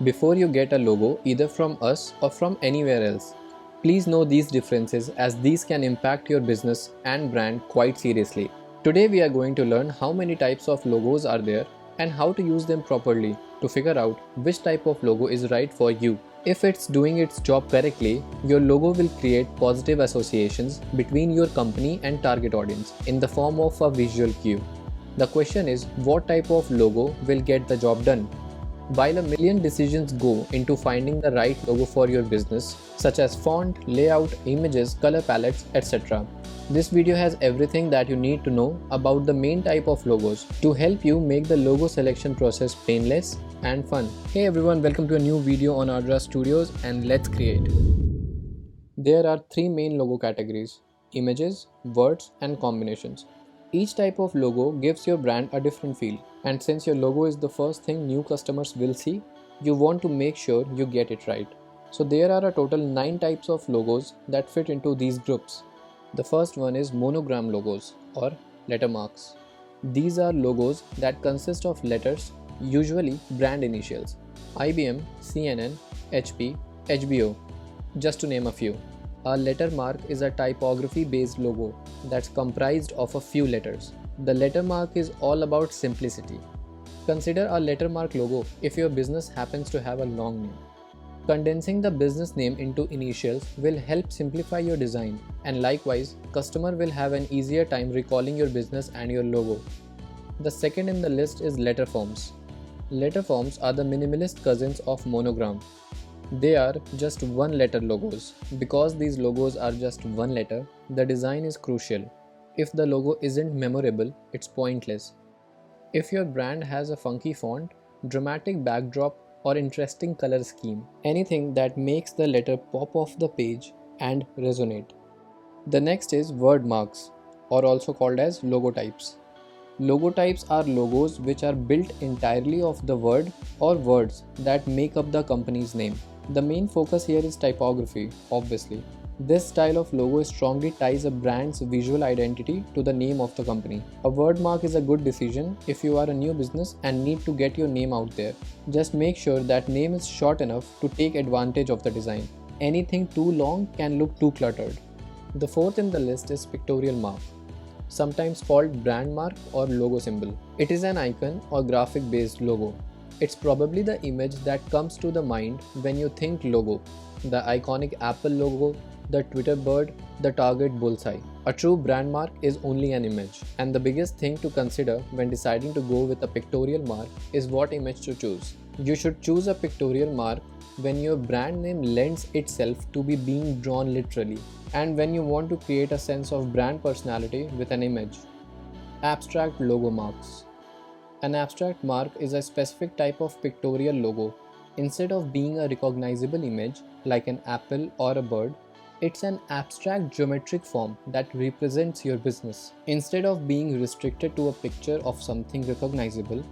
before you get a logo either from us or from anywhere else. Please know these differences as these can impact your business and brand quite seriously. Today we are going to learn how many types of logos are there and how to use them properly to figure out which type of logo is right for you. If it's doing its job correctly, your logo will create positive associations between your company and target audience in the form of a visual cue. The question is, what type of logo will get the job done? While a million decisions go into finding the right logo for your business, such as font, layout, images, color palettes, etc., this video has everything that you need to know about the main type of logos to help you make the logo selection process painless and fun. Hey everyone, welcome to a new video on Ardra Studios and let's create. There are three main logo categories: images, words, and combinations. Each type of logo gives your brand a different feel, and since your logo is the first thing new customers will see, you want to make sure you get it right. So there are a total 9 types of logos that fit into these groups. The first one is monogram logos or letter marks. These are logos that consist of letters, usually brand initials: IBM, CNN, HP, HBO, just to name a few. A letter mark is a typography-based logo that's comprised of a few letters. The letter mark is all about simplicity. Consider a letter mark logo if your business happens to have a long name. Condensing the business name into initials will help simplify your design, and likewise, customer will have an easier time recalling your business and your logo. The second in the list is letterforms. Letterforms are the minimalist cousins of monogram. They are just one letter logos. Because these logos are just one letter, the design is crucial. If the logo isn't memorable, it's pointless. If your brand has a funky font, dramatic backdrop, or interesting color scheme, anything that makes the letter pop off the page and resonate. The next is wordmarks, or also called as logotypes. Logotypes are logos which are built entirely of the word or words that make up the company's name. The main focus here is typography, obviously. This style of logo strongly ties a brand's visual identity to the name of the company. A word mark is a good decision if you are a new business and need to get your name out there. Just make sure that name is short enough to take advantage of the design. Anything too long can look too cluttered. The fourth in the list is pictorial mark, sometimes called brand mark or logo symbol. It is an icon or graphic based logo. It's probably the image that comes to the mind when you think logo. The iconic Apple logo, the Twitter bird, the Target bullseye. A true brand mark is only an image, and the biggest thing to consider when deciding to go with a pictorial mark is what image to choose. You should choose a pictorial mark when your brand name lends itself to be being drawn literally, and when you want to create a sense of brand personality with an image. Abstract logo marks. An abstract mark is a specific type of pictorial logo. Instead of being a recognizable image like an apple or a bird, it's an abstract geometric form that represents your business. Instead of being restricted to a picture of something recognizable,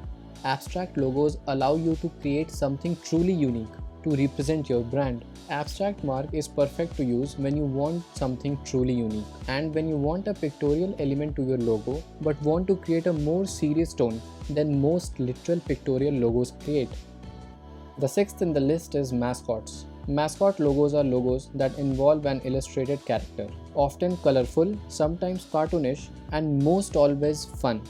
abstract logos allow you to create something truly unique to represent your brand. Abstract mark is perfect to use when you want something truly unique and when you want a pictorial element to your logo but want to create a more serious tone than most literal pictorial logos create. The sixth in the list is mascots. Mascot logos are logos that involve an illustrated character, often colorful, sometimes cartoonish, and most always fun.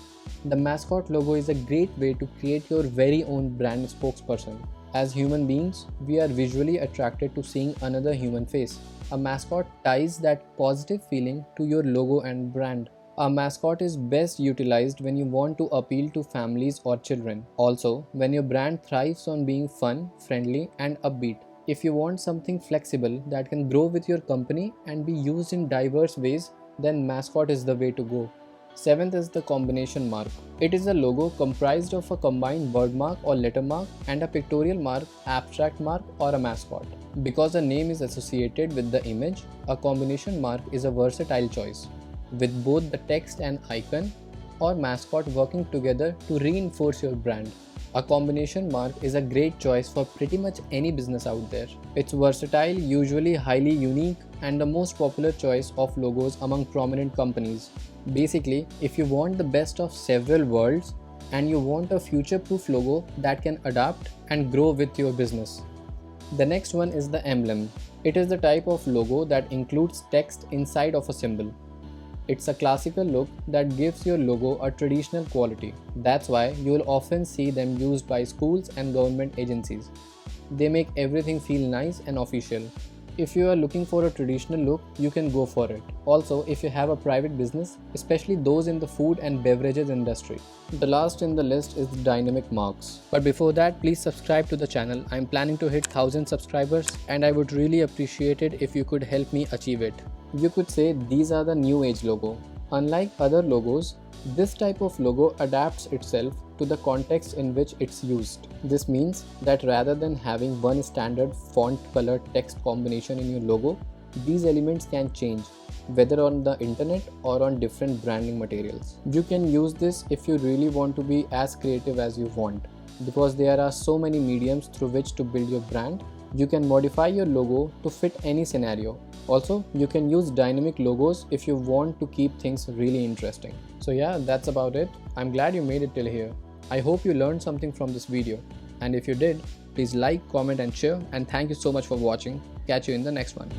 The mascot logo is a great way to create your very own brand spokesperson. As human beings, we are visually attracted to seeing another human face. A mascot ties that positive feeling to your logo and brand. A mascot is best utilized when you want to appeal to families or children. Also, when your brand thrives on being fun, friendly, and upbeat. If you want something flexible that can grow with your company and be used in diverse ways, then mascot is the way to go. Seventh is the combination mark. It is a logo comprised of a combined word mark or letter mark and a pictorial mark, abstract mark, or a mascot. Because a name is associated with the image, a combination mark is a versatile choice, with both the text and icon or mascot working together to reinforce your brand. A combination mark is a great choice for pretty much any business out there. It's versatile, usually highly unique, and the most popular choice of logos among prominent companies. Basically, if you want the best of several worlds, and you want a future-proof logo that can adapt and grow with your business. The next one is the emblem. It is the type of logo that includes text inside of a symbol. It's a classical look that gives your logo a traditional quality. That's why you will often see them used by schools and government agencies. They make everything feel nice and official. If you are looking for a traditional look, you can go for it. Also, if you have a private business, especially those in the food and beverages industry. The last in the list is the dynamic marks. But before that, please subscribe to the channel. I'm planning to hit 1000 subscribers and I would really appreciate it if you could help me achieve it. You could say these are the new age logo. Unlike other logos, this type of logo adapts itself to the context in which it's used. This means that rather than having one standard font color text combination in your logo, these elements can change, whether on the internet or on different branding materials. You can use this if you really want to be as creative as you want. Because there are so many mediums through which to build your brand, you can modify your logo to fit any scenario. Also, you can use dynamic logos if you want to keep things really interesting. So yeah, that's about it. I'm glad you made it till here. I hope you learned something from this video. And if you did, please like, comment and share, and thank you so much for watching. Catch you in the next one.